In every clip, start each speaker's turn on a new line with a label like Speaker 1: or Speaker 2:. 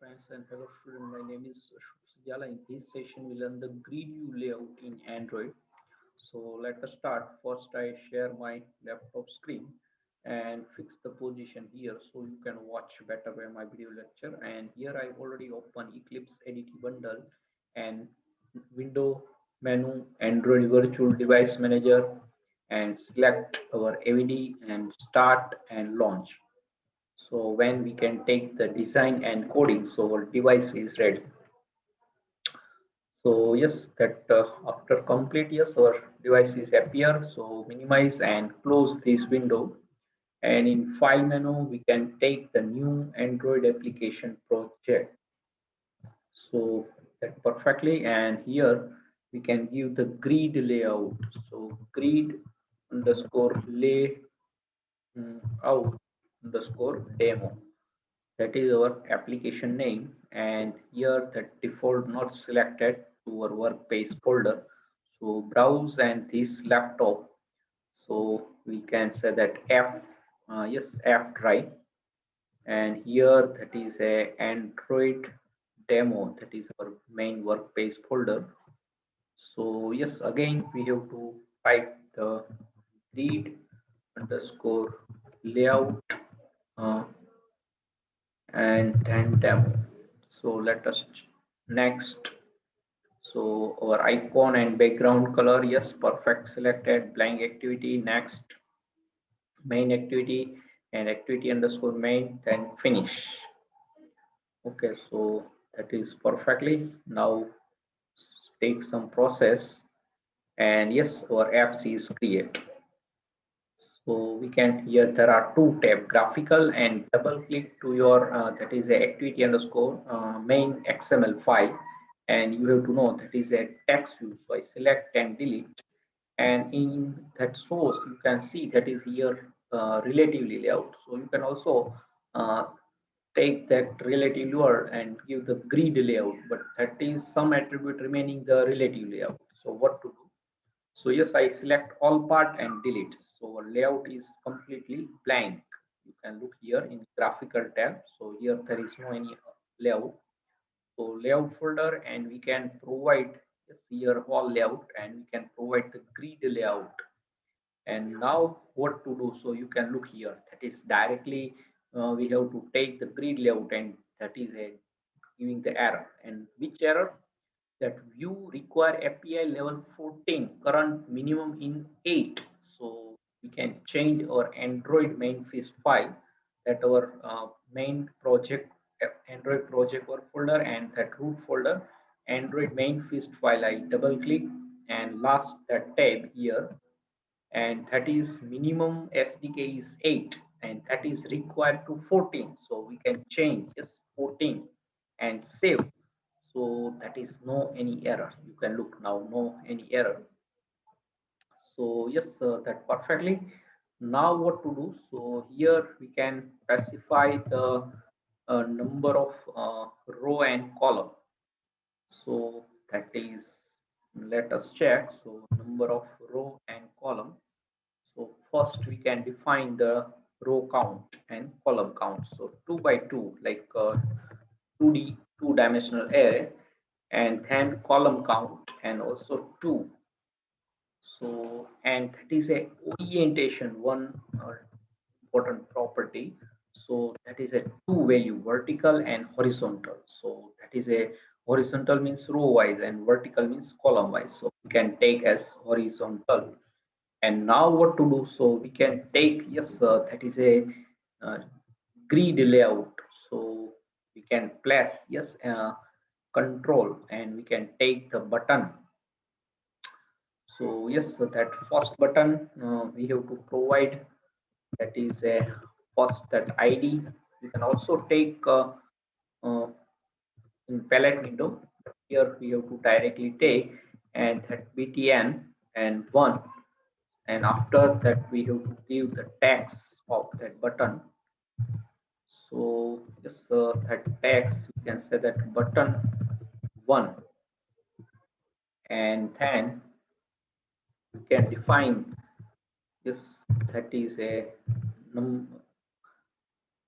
Speaker 1: friends and fellow students. My name is Shubh Sajala. In this session, we learn the grid view layout in Android. So let us start. First, I share my laptop screen and fix the position here so you can watch better by my video lecture. And here I already open Eclipse ADT bundle and window menu, Android Virtual Device Manager, and select our AVD and start and launch. So when we can take the design and coding, so our device is ready. So yes, that after complete, yes, our device is appear. So minimize and close this window. And in file menu, we can take the new Android application project. So that perfectly. And here we can give the grid layout. So grid underscore lay out underscore demo. That is our application name, and here the default not selected to our workspace folder. So browse and this laptop, so we can say that yes, F drive, and here that is a Android demo, that is our main workspace folder. So yes, again we have to type the grid underscore layout uh, and then demo. So let us next. So our icon and background color, yes, perfect, selected. Blank activity, next. Main activity and activity underscore main, then finish. Okay, so that is perfectly. Now take some process, and yes, our apps is create. So we can, here there are two tab, graphical, and double click to your that is a activity underscore main XML file, and you have to know that is a text view. So I select and delete, and in that source you can see that is here relatively layout. So you can also uh, take that relative word and give the grid layout, but that is some attribute remaining the relative layout. So what to do? So yes, I select all part and delete. So our layout is completely blank. You can look here in graphical tab. So here there is no any layout. So layout folder, and we can provide, yes, here all layout, and we can provide the grid layout. And now what to do? So you can look here. That is directly we have to take the grid layout, and that is a giving the error. And which error? That view require API level 14, current minimum in 8. So we can change our Android main fist file, that our main project Android project work folder, and that root folder Android main fist file. I double click and last that tab here, and that is minimum SDK is 8 and that is required to 14. So we can change just 14 and save. So that is no any error. You can look now, no any error. So yes, that perfectly. Now what to do? So here we can specify the number of row and column. So that is, let us check. So number of row and column. So first we can define the row count and column count. So 2 by 2, like 2D, two-dimensional array, and then column count and also 2. So, and that is a orientation, one important property. So that is a two value, vertical and horizontal. So that is a horizontal means row wise and vertical means column wise. So we can take as horizontal. And now what to do? So we can take, yes, that is a uh, grid layout. So we can place, yes, control, and we can take the button. So yes, so that first button we have to provide, that is a first that ID. You can also take uh, in palette window. Here we have to directly take and that btn and 1, and after that we have to give the text of that button. So yes, that text we can say that button 1, and then we can define this, that is a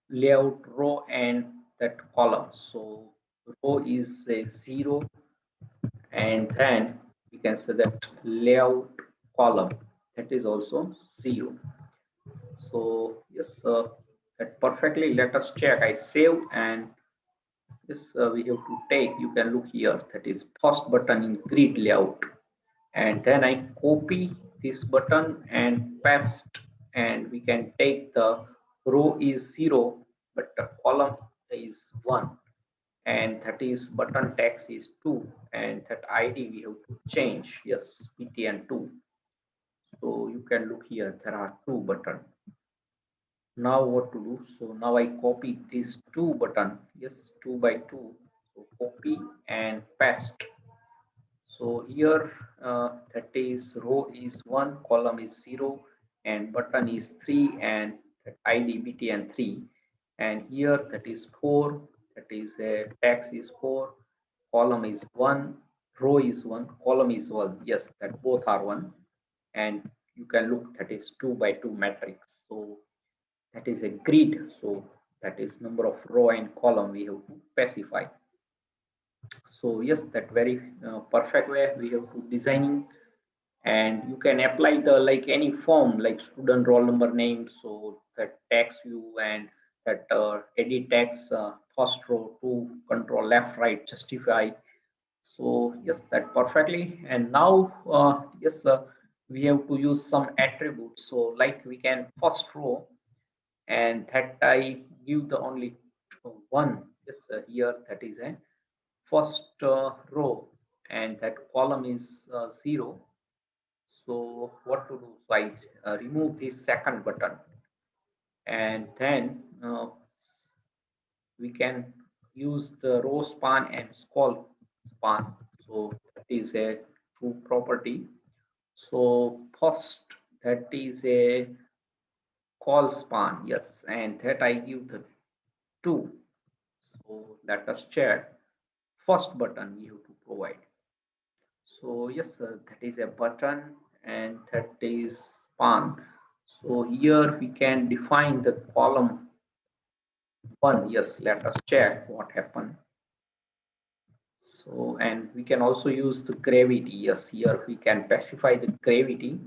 Speaker 1: layout row and that column. So row is a 0, and then we can say that layout column, that is also 0. So yes, that perfectly. Let us check. I save, and yes, we have to take. You can look here. That is first button in grid layout, and then I copy this button and paste, and we can take the row is 0, but the column is 1, and that is button text is 2, and that ID we have to change. Yes, PTN 2. So you can look here. There are two buttons. Now what to do? So now I copy these two button. Yes, 2 by 2. So copy and paste. So here that is row is 1, column is 0, and button is 3, and that ID BTN 3, and here that is 4, that is text is 4, column is 1, row is 1, column is 1. Yes, that both are 1, and you can look, that is 2 by 2 matrix. So that is a grid. So that is number of row and column we have to specify. So yes, that very perfect way we have to designing, and you can apply the like any form like student roll number name. So that text view, and that edit text first row to control left right justify. So yes, that perfectly. And now yes, we have to use some attributes. So like we can first row, and that I give the only one. Yes, here that is a first row, and that column is 0. So what to do? So I remove this second button, and then we can use the row span and scroll span. So that is a true property. So first, that is a call span. Yes, and that I give the 2. So let us check. First button you have to provide. So yes, that is a button, and that is span. So here we can define the column 1. Yes, let us check what happened. So, and we can also use the gravity. Yes, here we can specify the gravity.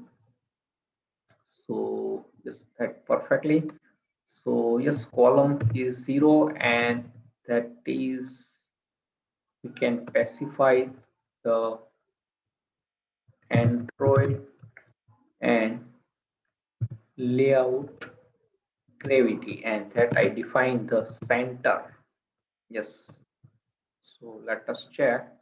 Speaker 1: So yes, that perfectly. So yes, column is 0, and that is, we can specify the Android and layout gravity, and that I define the center. Yes, so let us check.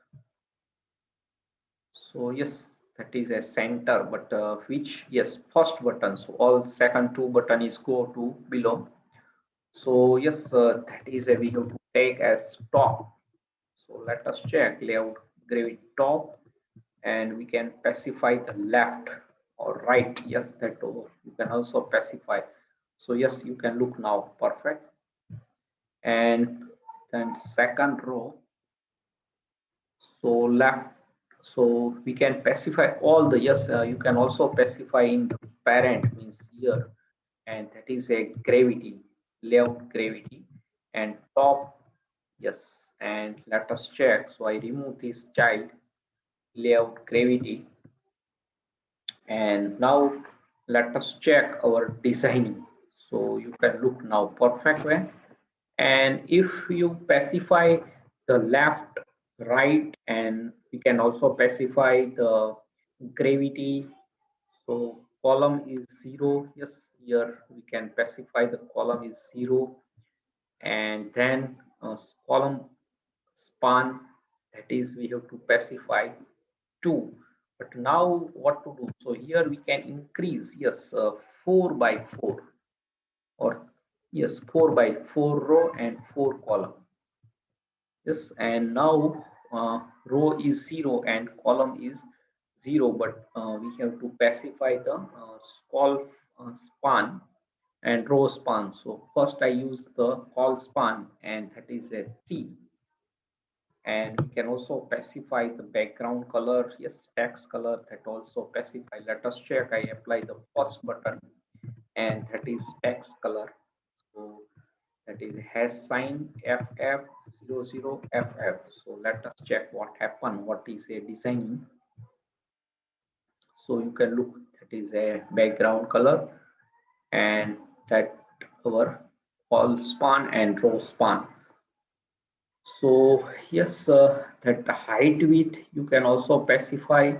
Speaker 1: So yes, that is a center, but which, yes, first button. So all second two button is go to below. So yes, that is a we have to take as top. So let us check layout gravity top, and we can specify the left or right. Yes, that you can also specify. So yes, you can look now perfect. And then second row, so left, so we can specify all the, yes, you can also specify in the parent means here, and that is a gravity, layout gravity, and top. Yes, and let us check. So I remove this child layout gravity, and now let us check our designing. So you can look now perfect way. And if you specify the left, right, and we can also specify the gravity. So column is 0. Yes, here we can specify the column is 0, and then column span, that is we have to specify 2. But now what to do? So here we can increase, yes, 4 by 4, or yes, 4 by 4 row and 4 column. Yes, and now row is 0 and column is 0, but we have to specify the call span and row span. So first I use the call span, and that is a 3. And we can also specify the background color. Yes, text color, that also specify. Let us check. I apply the first button, and that is text color. So that is hash sign FF00FF. So let us check what happened, what is a designing. So you can look, that is a background color, and that our col span and row span. So yes, that height width you can also specify.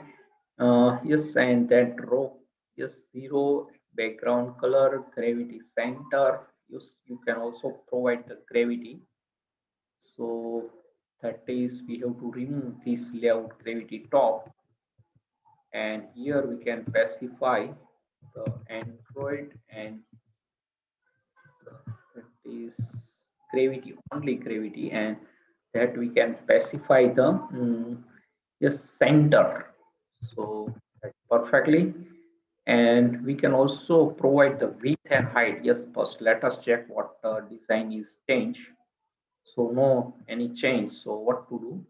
Speaker 1: Yes, and that row, yes, zero background color, gravity center. Yes, you can also provide the gravity. So that is, we have to remove this layout gravity top, and here we can specify the Android, and that is gravity, only gravity, and that we can specify the yes, center. So that's perfectly, and we can also provide the width and height. Yes, first let us check what design is changed. So no any change. So what to do?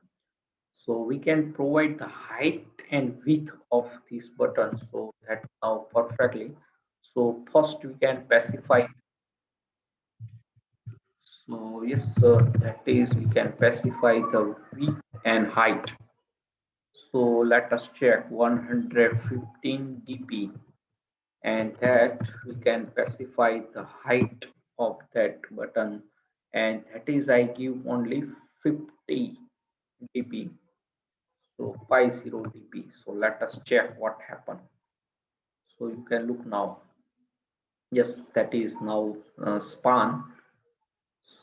Speaker 1: So we can provide the height and width of this button. So that now perfectly. So first we can specify. So yes, that is, we can specify the width and height. So let us check 115 dp, and that we can specify the height of that button, and that is, I give only 50 dp. So 50 dp. So let us check what happened. So you can look now. Yes, that is now span.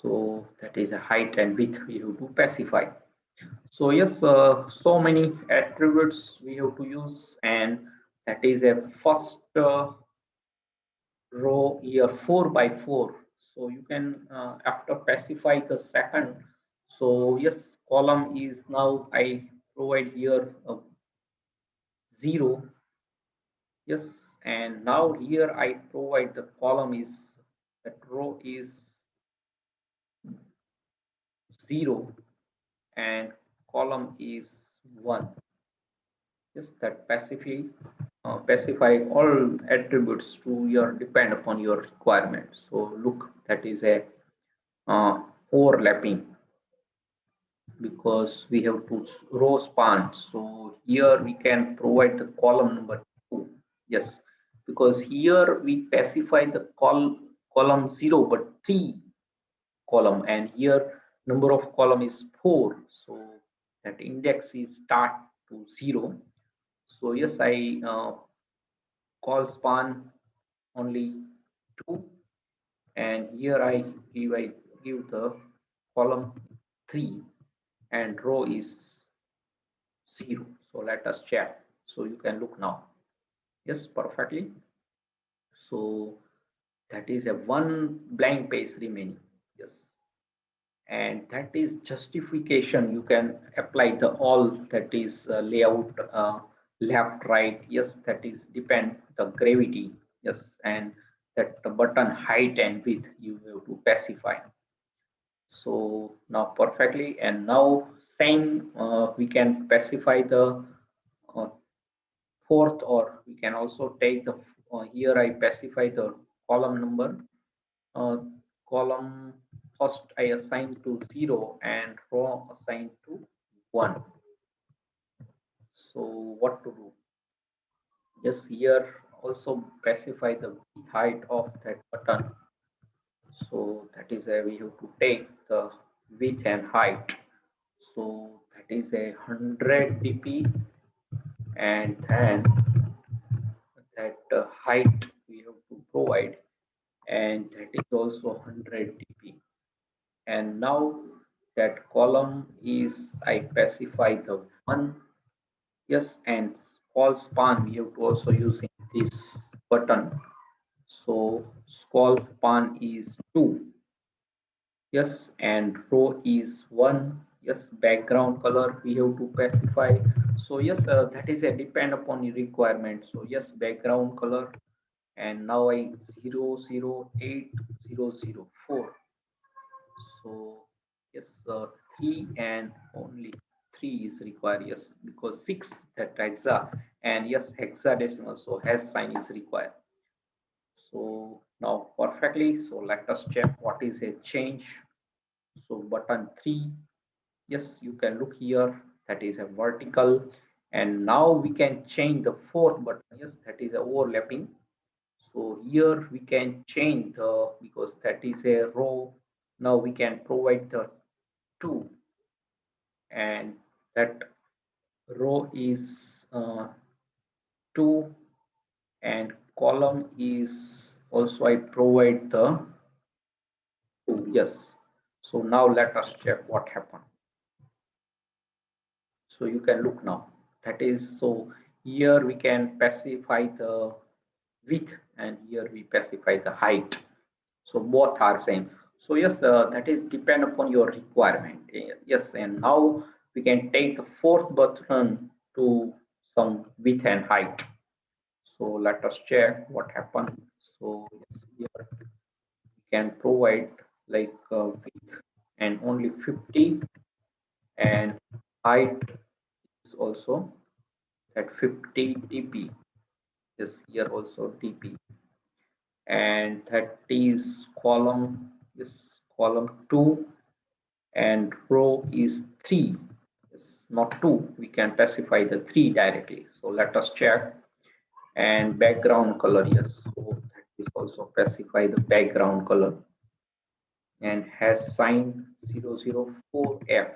Speaker 1: So that is a height and width we have to specify. So yes, so many attributes we have to use, and that is a first row here 4 by 4. So you can after specify the second. So yes, column is now I provide here 0. Yes, and now here I provide the column is, that row is 0 and column is 1. Yes, that specify all attributes to your depend upon your requirement. So look, that is a uh, overlapping, because we have to row span. So here we can provide the column number 2. Yes, because here we specify the column 0 but 3 column, and here number of column is 4. So that index is start to 0. So yes, I call span only 2, and here I give the column 3 and row is 0. So let us check. So you can look now. Yes, perfectly. So that is a one blank page remaining. Yes, and that is justification. You can apply the all, that is layout left, right. Yes, that is depend the gravity. Yes, and that the button height and width you have to specify. So now perfectly, and now same we can specify the uh, fourth, or we can also take the here I specify the column number. uh, Column first I assign to 0 and row assigned to 1. So what to do? Yes, here also specify the height of that button. So that is a, we have to take the width and height. So that is a 100 dp, and then that height we have to provide, and that is also 100 dp. And now that column is I specify the 1. Yes, and scroll span we have to also using this button. So scroll span is 2. Yes, and row is 1. Yes, background color we have to specify. So yes, that is a depend upon the requirement. So yes, background color, and now I 008004. So yes, 3 and only 3 is required. Yes, because 6 that hexa, and yes, hexadecimal, so hash sign is required. So now perfectly. So let us check what is a change. So button 3, yes, you can look here, that is a vertical. And now we can change the fourth button, yes, that is a overlapping. So here we can change the, because that is a row, now we can provide the 2, and that row is 2, and column is also I provide the 2, yes. So now let us check what happened. So you can look now, that is, so here we can specify the width and here we specify the height, so both are same. So yes, that is depend upon your requirement. Yes, and now we can take the fourth button to some width and height. So let us check what happened. So yes, here we can provide like width and only 50, and height is also at 50 dp. Yes, here also dp, and that is column, yes, column 2, and row is 3. Yes, not 2, we can specify the 3 directly. So let us check. And background color, yes, so that is also specify the background color, and has sign 004F.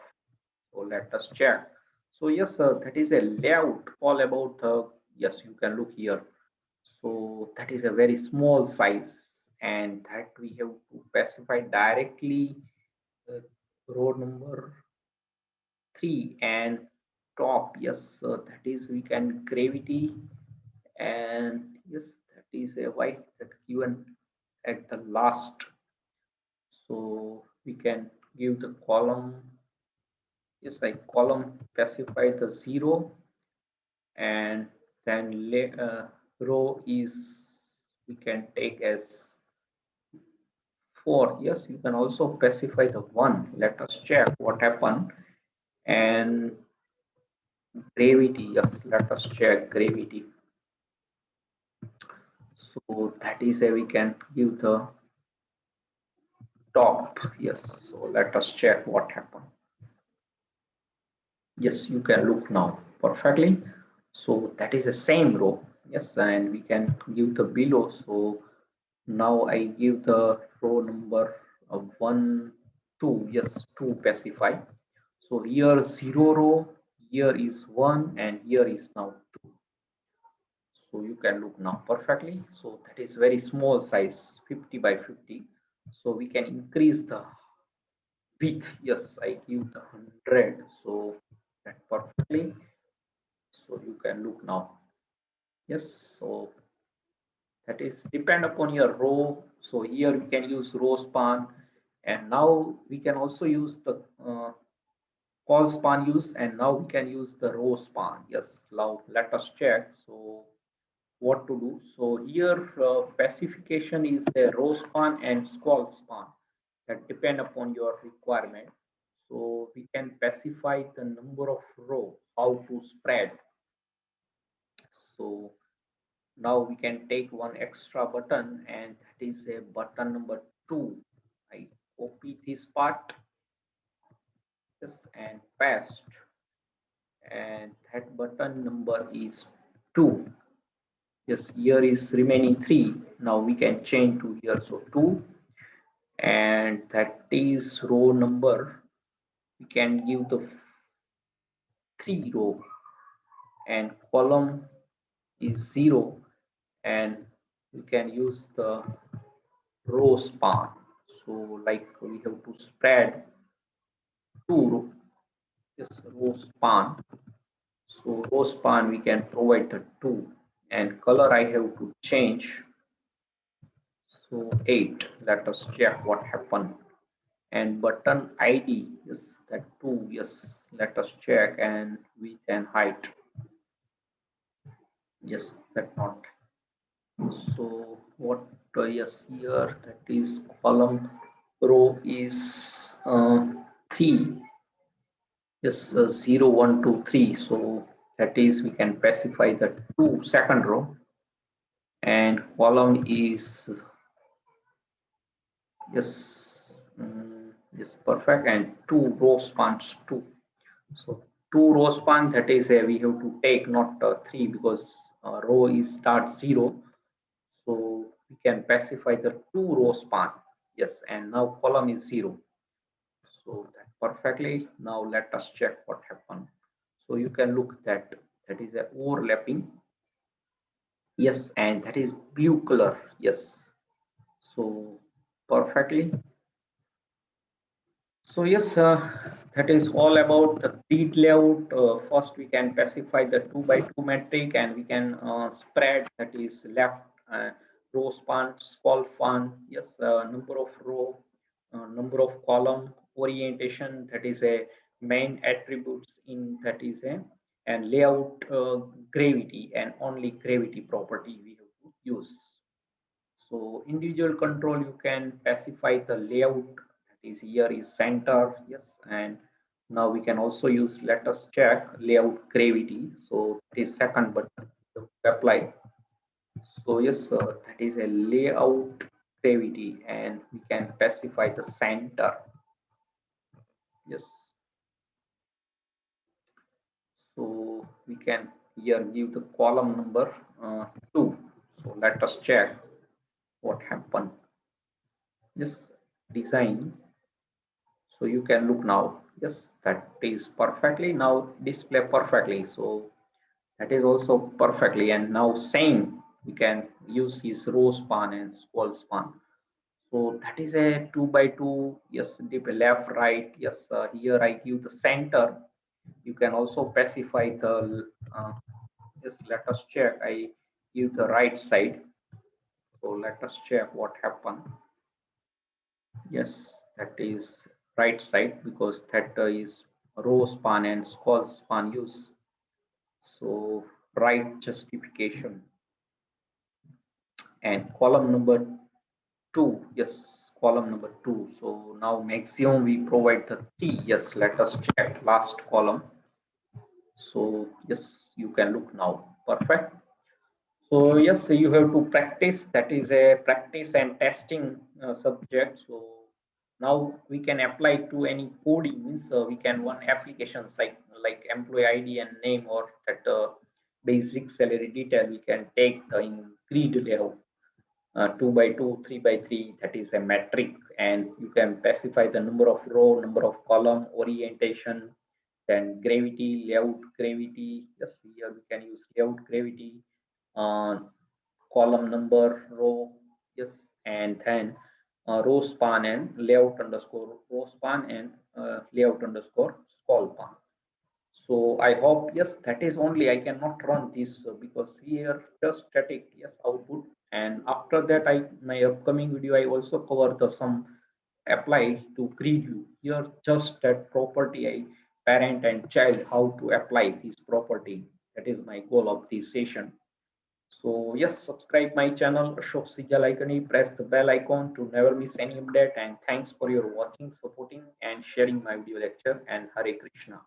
Speaker 1: So let us check. So yes, that is a layout all about, yes, you can look here. So that is a very small size, and that we have to specify directly uh, row number 3 and top. Yes, that is we can gravity, and yes, that is a white that given at the last. So we can give the column, yes, like column specify the 0, and then row is we can take as 4. Yes, you can also specify the 1. Let us check what happened. And gravity, yes, let us check gravity. So that is a we can give the top. Yes, so let us check what happened. Yes, you can look now perfectly. So that is the same row. Yes, and we can give the below. So now I give the row number of 1, 2. Yes, 2 specify. So here 0 row, here is 1, and here is now 2. So you can look now perfectly. So that is very small size, 50 by 50. So we can increase the width. Yes, I give the 100. So that perfectly. So you can look now. Yes, so that is depend upon your row. So here we can use row span, and now we can also use the call span use, and now we can use the row span. Yes, now let us check. So what to do? So here specification is a row span and scroll span, that depend upon your requirement. So we can specify the number of row, how to spread. So now we can take one extra button, and that is a button number 2. I copy this part, yes, and paste, and that button number is 2. Yes, here is remaining 3. Now we can change to here, so 2, and that is row number. We can give the 3 row, and column is 0, and we can use the row span. So like we have to spread 2 row, yes, row span. So row span we can provide the 2, and color I have to change. So 8. Let us check what happened. And button id is that 2. Yes, let us check, and width and height, yes, that not. So what, yes, here that is column, row is 3. Yes, 0 1 2 3. So that is we can specify the 2 second row. and column is yes, yes, perfect, and two row spans two. So two row span, that is we have to take not three, because row is start zero. So we can specify the two row span. Yes, and now column is zero. So that perfectly. Now let us check what happened. So you can look that is a overlapping. Yes, and that is blue color. Yes. So perfectly. So yes, that is all about the grid layout. First, we can specify the 2 by 2 metric, and we can spread, that is left row span, scroll span. Yes, number of row, number of column, orientation. That is a main attributes in that is a, and layout, gravity, and only gravity property we have to use. So individual control, you can specify the layout, that is here is center. Yes, and now we can also use, let us check layout gravity. So it is second button to apply. So yes, that is a layout gravity, and we can specify the center. Yes, so we can here give the column number 2. So let us check what happened. Yes, design. So you can look now. Yes, that is perfectly now display perfectly. So that is also perfectly. And now same, we can use his row span and scroll span. So that is a 2 by 2. Yes, deep left, right. Yes, here I give the center. You can also specify the yes, let us check. I give the right side. So let us check what happened. Yes, that is right side, because that is row span and scroll span use. So right justification, and column number 2. Yes, column number 2. So now maximum we provide the 3. Yes, let us check last column. So yes, you can look now. Perfect. So yes, you have to practice. That is a practice and testing subject. So now we can apply to any coding. Means we can one applications like employee ID and name, or that basic salary detail. We can take the in grid layout, 2 by 2, 3 by 3. That is a metric, and you can specify the number of row, number of column, orientation, then gravity, layout gravity. Yes, here we can use layout gravity, uh, column number, row. Yes, and then row span and layout underscore row span, and layout underscore scroll span. So I hope, yes, that is only, I cannot run this because here just static, yes, output. And after that, my upcoming video, I also cover the some apply to grid view. Here just that property, I parent and child, how to apply this property. That is my goal of this session. So yes, subscribe my channel Ashok Sijalaikani, press the bell icon to never miss any update, and thanks for your watching, supporting and sharing my video lecture, and Hare Krishna.